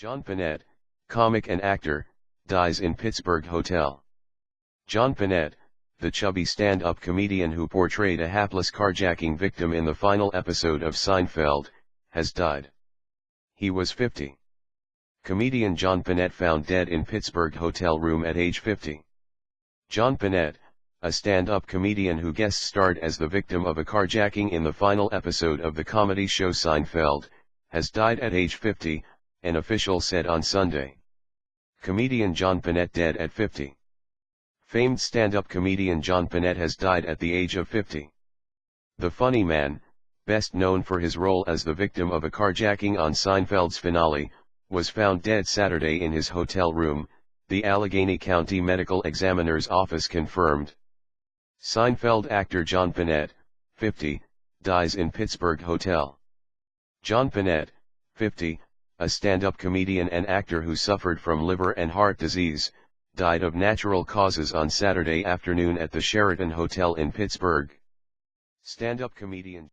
John Pinette, comic and actor, dies in Pittsburgh hotel. John Pinette, the chubby stand-up comedian who portrayed a hapless carjacking victim in the final episode of Seinfeld, has died. He was 50. Comedian John Pinette found dead in Pittsburgh hotel room at age 50. John Pinette, a stand-up comedian who guest-starred as the victim of a carjacking in the final episode of the comedy show Seinfeld, has died at age 50, an official said on Sunday. Comedian John Pinette dead at 50. Famed stand-up comedian John Pinette has died at the age of 50. The funny man, best known for his role as the victim of a carjacking on Seinfeld's finale, was found dead Saturday in his hotel room, the Allegheny County Medical Examiner's office confirmed. Seinfeld actor John Pinette, 50, dies in Pittsburgh hotel. John Pinette, 50, a stand-up comedian and actor who suffered from liver and heart disease, died of natural causes on Saturday afternoon at the Sheraton Hotel in Pittsburgh. Stand-up comedian